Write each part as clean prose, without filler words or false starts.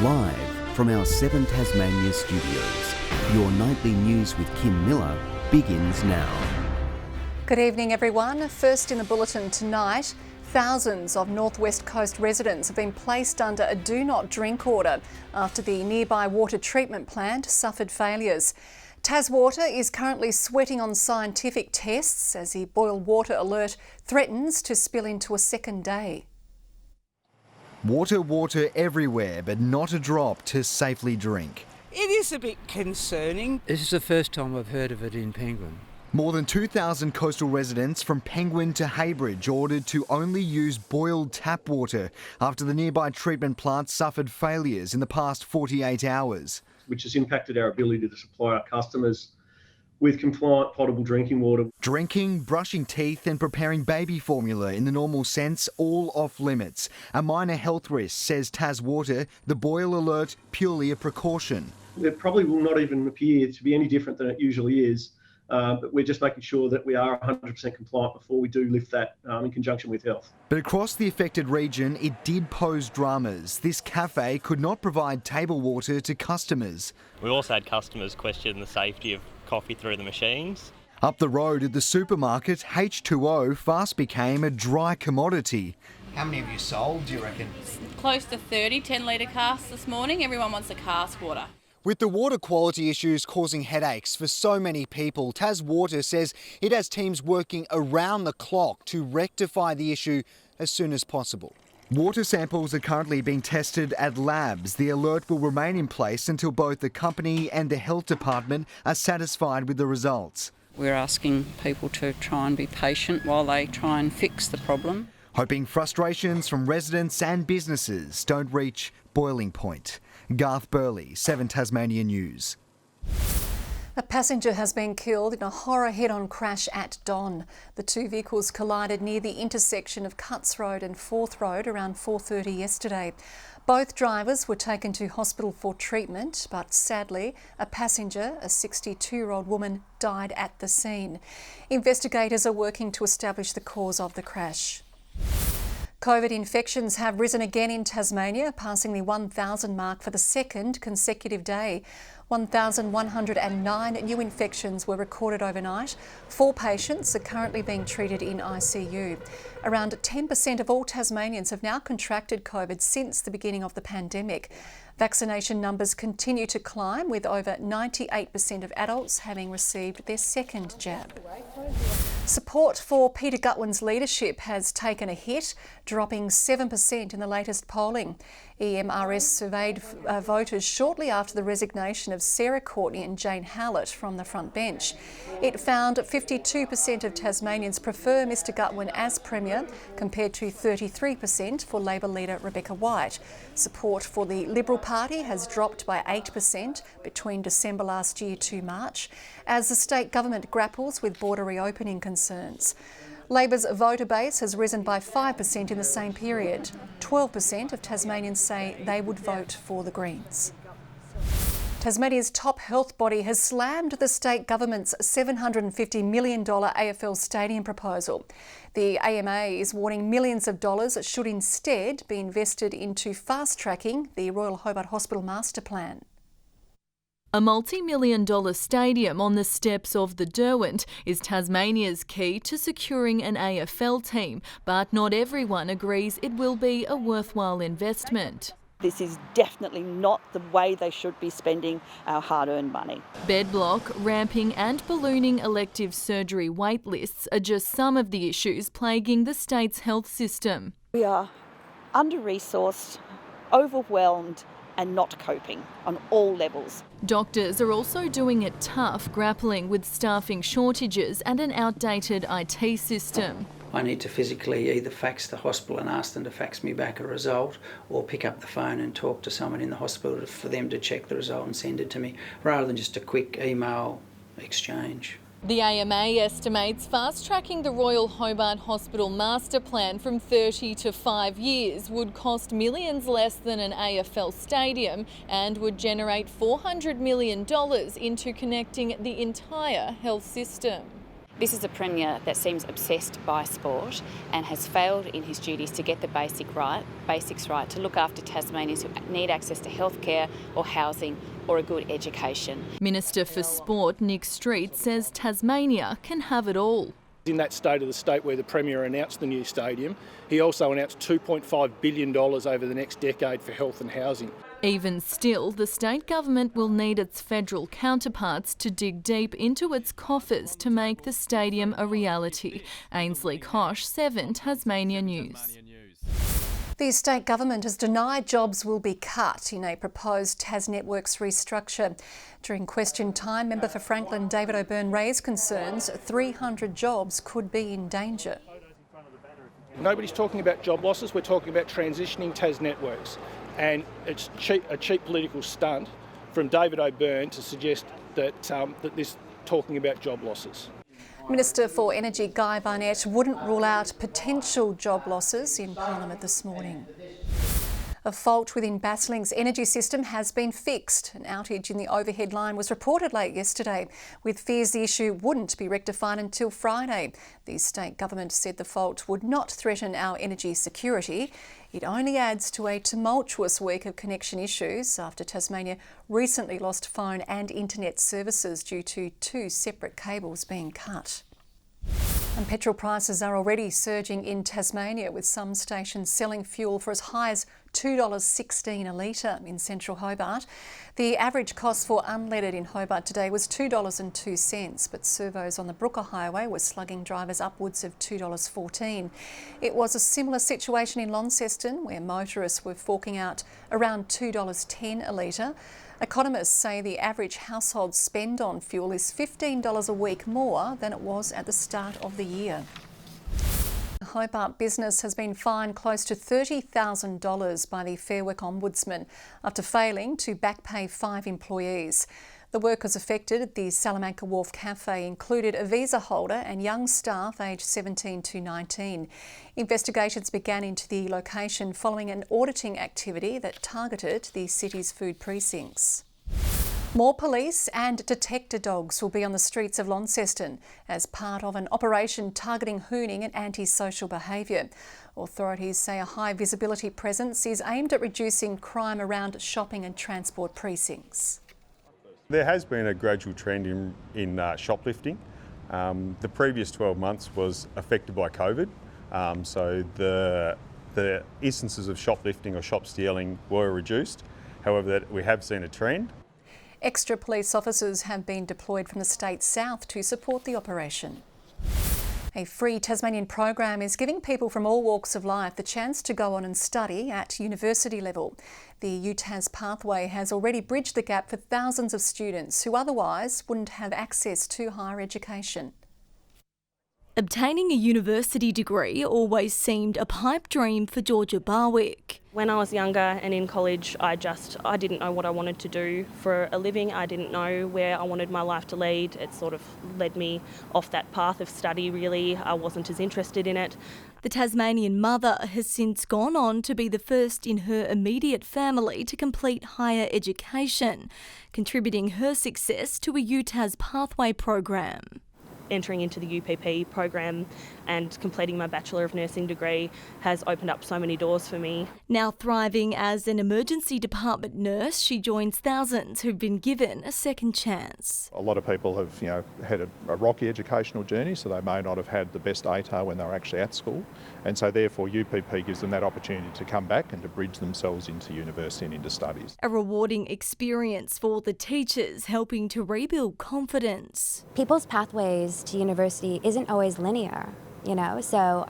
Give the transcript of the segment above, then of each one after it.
Live from our 7 Tasmania studios, your nightly news with Kim Miller begins now. Good evening, everyone. First in the bulletin tonight, thousands of North West Coast residents have been placed under a do not drink order after the nearby water treatment plant suffered failures. TasWater is currently sweating on scientific tests as the boil water alert threatens to spill into a second day. Water everywhere, but not a drop to safely drink. It is a bit concerning. This is the first time I've heard of it in Penguin. More than 2,000 coastal residents from Penguin to Heybridge ordered to only use boiled tap water after the nearby treatment plant suffered failures in the past 48 hours. Which has impacted our ability to supply our customers with compliant potable drinking water. Drinking, brushing teeth and preparing baby formula in the normal sense, all off limits. A minor health risk, says TasWater, the boil alert purely a precaution. It probably will not even appear to be any different than it usually is, but we're just making sure that we are 100% compliant before we do lift that in conjunction with health. But across the affected region, it did pose dramas. This cafe could not provide table water to customers. We also had customers question the safety of coffee through the machines. Up the road at the supermarket, H2O fast became a dry commodity. How many have you sold, do you reckon? Close to 30 10-litre casks this morning. Everyone wants a cask water. With the water quality issues causing headaches for so many people, TasWater says it has teams working around the clock to rectify the issue as soon as possible. Water samples are currently being tested at labs. The alert will remain in place until both the company and the health department are satisfied with the results. We're asking people to try and be patient while they try and fix the problem. Hoping frustrations from residents and businesses don't reach boiling point. Garth Burley, 7 Tasmania News. A passenger has been killed in a horror head-on crash at Don. The two vehicles collided near the intersection of Cutts Road and Forth Road around 4:30 yesterday. Both drivers were taken to hospital for treatment, but sadly, a passenger, a 62-year-old woman, died at the scene. Investigators are working to establish the cause of the crash. COVID infections have risen again in Tasmania, passing the 1,000 mark for the second consecutive day. 1,109 new infections were recorded overnight. 4 patients are currently being treated in ICU. Around 10% of all Tasmanians have now contracted COVID since the beginning of the pandemic. Vaccination numbers continue to climb, with over 98% of adults having received their second jab. Support for Peter Gutwin's leadership has taken a hit, dropping 7% in the latest polling. EMRS surveyed voters shortly after the resignation of Sarah Courtney and Jane Howlett from the front bench. It found 52% of Tasmanians prefer Mr Gutwin as Premier, compared to 33% for Labor leader Rebecca White. Support for the Liberal Party has dropped by 8% between December last year to March, as the state government grapples with border reopening concerns. Labor's voter base has risen by 5% in the same period. 12% of Tasmanians say they would vote for the Greens. Tasmania's top health body has slammed the state government's $750 million AFL stadium proposal. The AMA is warning millions of dollars should instead be invested into fast-tracking the Royal Hobart Hospital Master Plan. A multi-million-dollar stadium on the steps of the Derwent is Tasmania's key to securing an AFL team, but not everyone agrees it will be a worthwhile investment. This is definitely not the way they should be spending our hard-earned money. Bed block, ramping and ballooning elective surgery wait lists are just some of the issues plaguing the state's health system. We are under-resourced, overwhelmed and not coping on all levels. Doctors are also doing it tough, grappling with staffing shortages and an outdated IT system. I need to physically either fax the hospital and ask them to fax me back a result, or pick up the phone and talk to someone in the hospital for them to check the result and send it to me, rather than just a quick email exchange. The AMA estimates fast-tracking the Royal Hobart Hospital Master Plan from 30 to 5 years would cost millions less than an AFL stadium and would generate $400 million into connecting the entire health system. This is a Premier that seems obsessed by sport and has failed in his duties to get the basics right to look after Tasmanians who need access to healthcare or housing or a good education. Minister for Sport Nick Street says Tasmania can have it all. In that state of the state where the Premier announced the new stadium, he also announced $2.5 billion over the next decade for health and housing. Even still, the state government will need its federal counterparts to dig deep into its coffers to make the stadium a reality. Ainsley Kosh, 7 Tasmania News. The state government has denied jobs will be cut in a proposed TasNetworks restructure. During question time, member for Franklin David O'Byrne raised concerns 300 jobs could be in danger. Nobody's talking about job losses, we're talking about transitioning TasNetworks. And it's a cheap political stunt from David O'Byrne to suggest that this talking about job losses. Minister for Energy Guy Barnett wouldn't rule out potential job losses in Parliament this morning. A fault within Bassling's energy system has been fixed. An outage in the overhead line was reported late yesterday, with fears the issue wouldn't be rectified until Friday. The state government said the fault would not threaten our energy security. It only adds to a tumultuous week of connection issues after Tasmania recently lost phone and internet services due to 2 separate cables being cut. And petrol prices are already surging in Tasmania, with some stations selling fuel for as high as $2.16 a litre in central Hobart. The average cost for unleaded in Hobart today was $2.02, but servos on the Brooker Highway were slugging drivers upwards of $2.14. It was a similar situation in Launceston, where motorists were forking out around $2.10 a litre. Economists say the average household spend on fuel is $15 a week more than it was at the start of the year. A Hobart business has been fined close to $30,000 by the Fair Work Ombudsman after failing to back pay 5 employees. The workers affected at the Salamanca Wharf Cafe included a visa holder and young staff aged 17 to 19. Investigations began into the location following an auditing activity that targeted the city's food precincts. More police and detector dogs will be on the streets of Launceston as part of an operation targeting hooning and antisocial behaviour. Authorities say a high visibility presence is aimed at reducing crime around shopping and transport precincts. There has been a gradual trend in shoplifting. The previous 12 months was affected by COVID, so the instances of shoplifting or shop stealing were reduced. However, we have seen a trend. Extra police officers have been deployed from the state south to support the operation. A free Tasmanian program is giving people from all walks of life the chance to go on and study at university level. The UTAS Pathway has already bridged the gap for thousands of students who otherwise wouldn't have access to higher education. Obtaining a university degree always seemed a pipe dream for Georgia Barwick. When I was younger and in college, I didn't know what I wanted to do for a living. I didn't know where I wanted my life to lead. It sort of led me off that path of study, really. I wasn't as interested in it. The Tasmanian mother has since gone on to be the first in her immediate family to complete higher education, contributing her success to a UTAS Pathway program. Entering into the UPP program and completing my Bachelor of Nursing degree has opened up so many doors for me. Now thriving as an emergency department nurse, she joins thousands who've been given a second chance. A lot of people have, had a rocky educational journey, so they may not have had the best ATAR when they were actually at school, and so therefore UPP gives them that opportunity to come back and to bridge themselves into university and into studies. A rewarding experience for the teachers, helping to rebuild confidence. People's pathways to university isn't always linear, so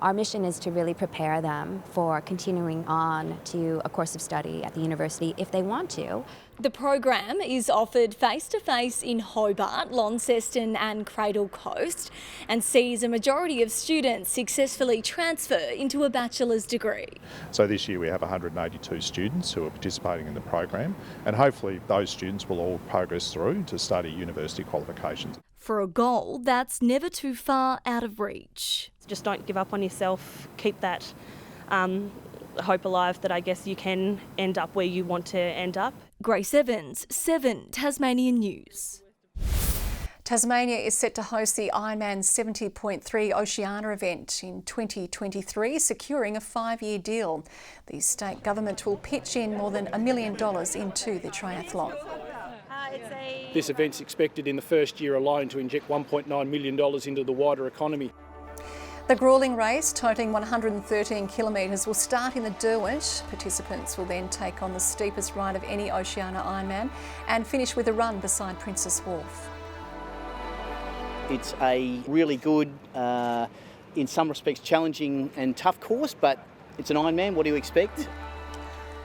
our mission is to really prepare them for continuing on to a course of study at the university if they want to. The program is offered face-to-face in Hobart, Launceston and Cradle Coast, and sees a majority of students successfully transfer into a bachelor's degree. So this year we have 182 students who are participating in the program, and hopefully those students will all progress through to study university qualifications. For a goal that's never too far out of reach. Just don't give up on yourself, keep that hope alive that I guess you can end up where you want to end up. Grace Evans, 7 Tasmanian News. Tasmania is set to host the Ironman 70.3 Oceania event in 2023, securing a 5-year deal. The state government will pitch in more than $1 million into the triathlon. This event's expected in the first year alone to inject $1.9 million into the wider economy. The gruelling race, totalling 113 kilometres, will start in the Derwent. Participants will then take on the steepest ride of any Oceania Ironman and finish with a run beside Princess Wharf. It's a really good, in some respects challenging and tough course, but it's an Ironman. What do you expect?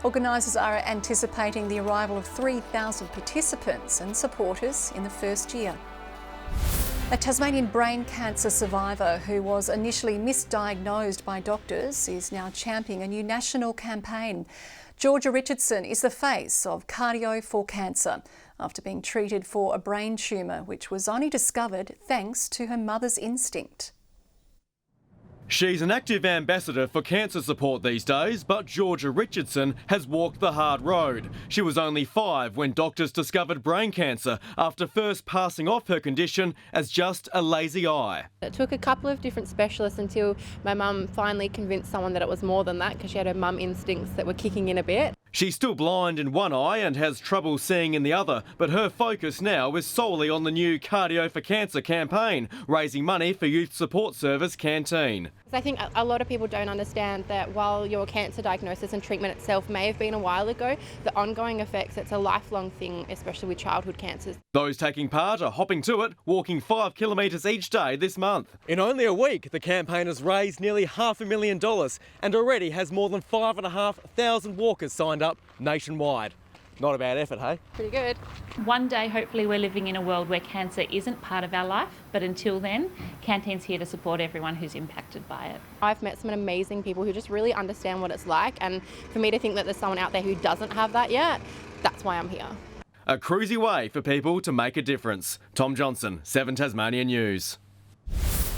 Organisers are anticipating the arrival of 3,000 participants and supporters in the first year. A Tasmanian brain cancer survivor who was initially misdiagnosed by doctors is now championing a new national campaign. Georgia Richardson is the face of Cardio for Cancer after being treated for a brain tumour which was only discovered thanks to her mother's instinct. She's an active ambassador for cancer support these days, but Georgia Richardson has walked the hard road. She was only 5 when doctors discovered brain cancer after first passing off her condition as just a lazy eye. It took a couple of different specialists until my mum finally convinced someone that it was more than that, because she had her mum instincts that were kicking in a bit. She's still blind in one eye and has trouble seeing in the other, but her focus now is solely on the new Cardio for Cancer campaign, raising money for Youth Support Service Canteen. I think a lot of people don't understand that while your cancer diagnosis and treatment itself may have been a while ago, the ongoing effects, it's a lifelong thing, especially with childhood cancers. Those taking part are hopping to it, walking 5 kilometres each day this month. In only a week, the campaign has raised nearly $500,000 and already has more than 5,500 walkers signed up nationwide. Not a bad effort, hey? Pretty good. One day, hopefully, we're living in a world where cancer isn't part of our life, but until then, Canteen's here to support everyone who's impacted by it. I've met some amazing people who just really understand what it's like, and for me to think that there's someone out there who doesn't have that yet, that's why I'm here. A cruisy way for people to make a difference. Tom Johnson, 7 Tasmania News.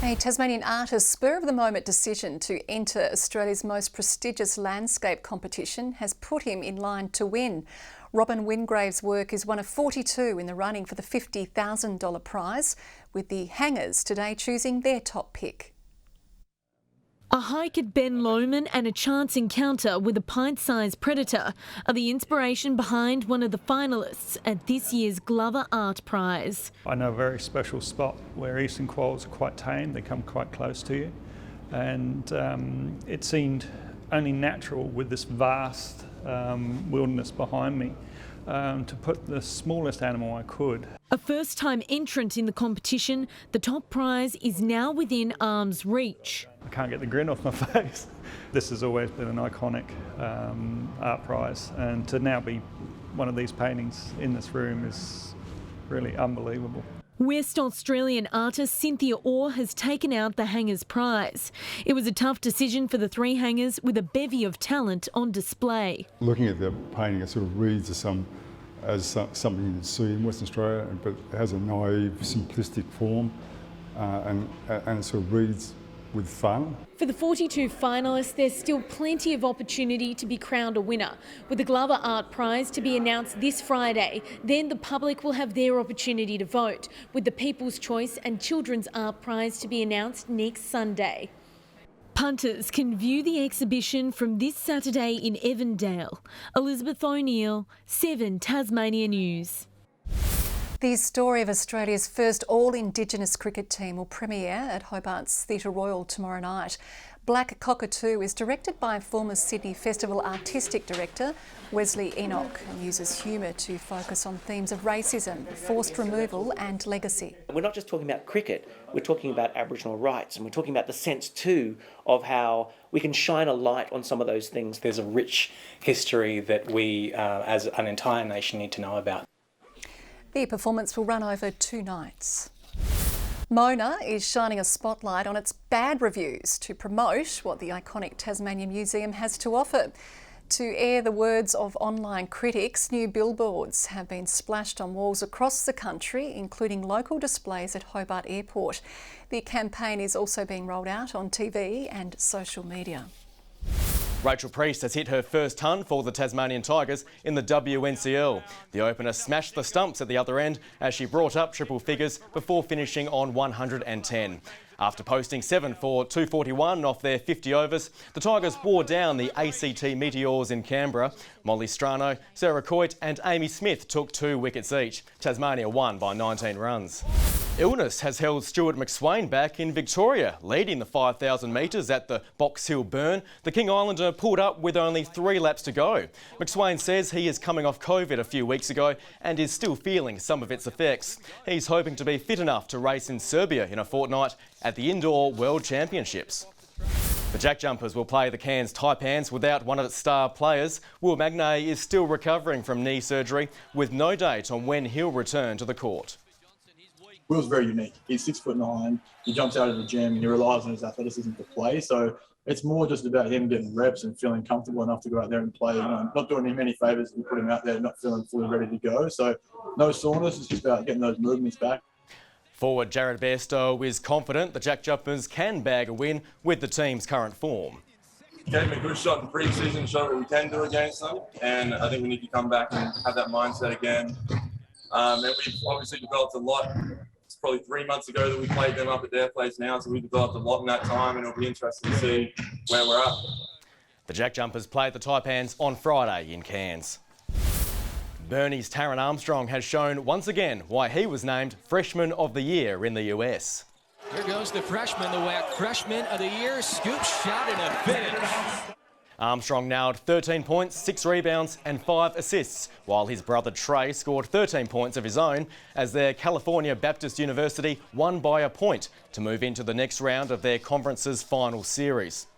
A Tasmanian artist's spur-of-the-moment decision to enter Australia's most prestigious landscape competition has put him in line to win. Robin Wingrave's work is one of 42 in the running for the $50,000 prize, with the Hangers today choosing their top pick. A hike at Ben Lomond and a chance encounter with a pint-sized predator are the inspiration behind one of the finalists at this year's Griffith Art Prize. I know a very special spot where eastern quolls are quite tame, they come quite close to you, and it seemed only natural with this vast wilderness behind me to put the smallest animal I could. A first-time entrant in the competition, the top prize is now within arm's reach. I can't get the grin off my face. This has always been an iconic art prize, and to now be one of these paintings in this room is really unbelievable. West Australian artist Cynthia Orr has taken out the Hangers Prize. It was a tough decision for the 3 hangers with a bevy of talent on display. Looking at the painting, it sort of reads as something you'd see in Western Australia, but it has a naive, simplistic form, and it sort of reads with fun. For the 42 finalists, there's still plenty of opportunity to be crowned a winner. With the Griffith Art Prize to be announced this Friday, then the public will have their opportunity to vote, with the People's Choice and Children's Art Prize to be announced next Sunday. Punters can view the exhibition from this Saturday in Evandale. Elizabeth O'Neill, 7 Tasmania News. The story of Australia's first all-Indigenous cricket team will premiere at Hobart's Theatre Royal tomorrow night. Black Cockatoo is directed by former Sydney Festival Artistic Director Wesley Enoch and uses humour to focus on themes of racism, forced removal and legacy. We're not just talking about cricket, we're talking about Aboriginal rights, and we're talking about the sense too of how we can shine a light on some of those things. There's a rich history that we as an entire nation need to know about. The performance will run over 2 nights. Mona is shining a spotlight on its bad reviews to promote what the iconic Tasmania Museum has to offer. To air the words of online critics, new billboards have been splashed on walls across the country, including local displays at Hobart Airport. The campaign is also being rolled out on TV and social media. Rachel Priest has hit her first ton for the Tasmanian Tigers in the WNCL. The opener smashed the stumps at the other end as she brought up triple figures before finishing on 110. After posting 7 for 241 off their 50 overs, the Tigers wore down the ACT Meteors in Canberra. Molly Strano, Sarah Coit and Amy Smith took 2 wickets each. Tasmania won by 19 runs. Illness has held Stewart McSwain back in Victoria, leading the 5,000 metres at the Box Hill Burn. The King Islander pulled up with only 3 laps to go. McSwain says he is coming off COVID a few weeks ago and is still feeling some of its effects. He's hoping to be fit enough to race in Serbia in a fortnight at the Indoor World Championships. The Jack Jumpers will play the Cairns Taipans without one of its star players. Will Magnay is still recovering from knee surgery with no date on when he'll return to the court. Will's very unique. He's 6'9". He jumps out of the gym and he relies on his athleticism to play. So it's more just about him getting reps and feeling comfortable enough to go out there and play. You know, not doing him any favours if we put him out there not feeling fully ready to go. So no soreness. It's just about getting those movements back. Forward Jared Bairstow is confident the Jack Jumpers can bag a win with the team's current form. Gave them a good shot in pre-season, showed what we can do against them, and I think we need to come back and have that mindset again. And we've obviously developed a lot. It's probably 3 months ago that we played them up at their place now, so we've developed a lot in that time, and it'll be interesting to see where we're at. The Jack Jumpers play the Taipans on Friday in Cairns. Burnie's Taron Armstrong has shown once again why he was named Freshman of the Year in the US. Here goes the freshman, the WAC Freshman of the Year, scoop shot and a finish. Armstrong nailed 13 points, 6 rebounds and 5 assists, while his brother Trey scored 13 points of his own as their California Baptist University won by a point to move into the next round of their conference's final series.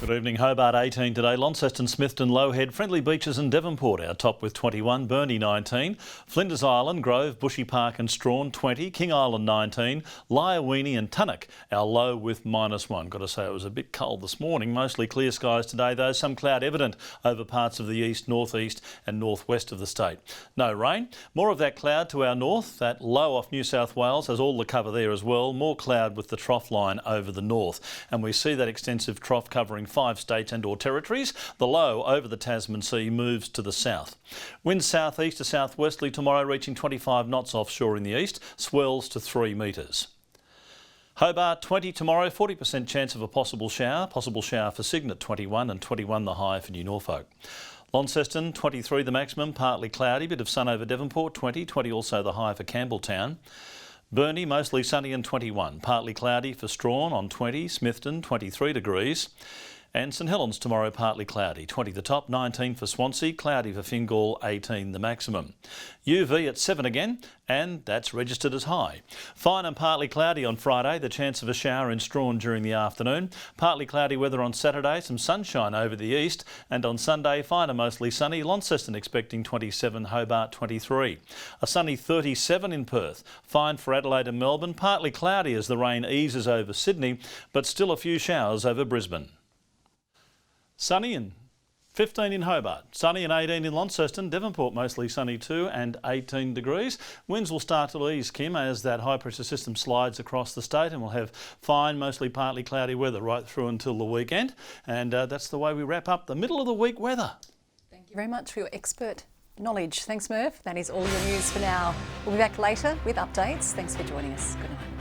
Good evening. Hobart 18 today, Launceston, Smithton, Lowhead, Friendly Beaches and Devonport our top with 21, Burnie 19, Flinders Island, Grove, Bushy Park and Strawn 20, King Island 19, Lyawini and Tunnock our low with -1. Got to say it was a bit cold this morning, mostly clear skies today though, some cloud evident over parts of the east, northeast and northwest of the state. No rain, more of that cloud to our north, that low off New South Wales has all the cover there as well, more cloud with the trough line over the north and we see that extensive trough covering 5 states and or territories. The low over the Tasman Sea moves to the south. Winds southeast to southwesterly tomorrow reaching 25 knots offshore in the east, swells to 3 metres. Hobart 20 tomorrow, 40% chance of a possible shower for Cygnet 21 and 21 the high for New Norfolk. Launceston 23 the maximum, partly cloudy, bit of sun over Devonport 20 also the high for Campbelltown. Burnie mostly sunny and 21, partly cloudy for Strawn on 20, Smithton 23 degrees. And St Helens tomorrow partly cloudy, 20 the top, 19 for Swansea, cloudy for Fingal, 18 the maximum. UV at 7 again, and that's registered as high. Fine and partly cloudy on Friday, the chance of a shower in Strawn during the afternoon. Partly cloudy weather on Saturday, some sunshine over the east, and on Sunday fine and mostly sunny. Launceston expecting 27, Hobart 23. A sunny 37 in Perth, fine for Adelaide and Melbourne, partly cloudy as the rain eases over Sydney, but still a few showers over Brisbane. Sunny and 15 in Hobart, sunny and 18 in Launceston, Devonport mostly sunny too and 18 degrees. Winds will start to ease, Kim, as that high pressure system slides across the state and we'll have fine, mostly partly cloudy weather right through until the weekend. And that's the way we wrap up the middle of the week weather. Thank you very much for your expert knowledge. Thanks, Merv. That is all your news for now. We'll be back later with updates. Thanks for joining us. Good night.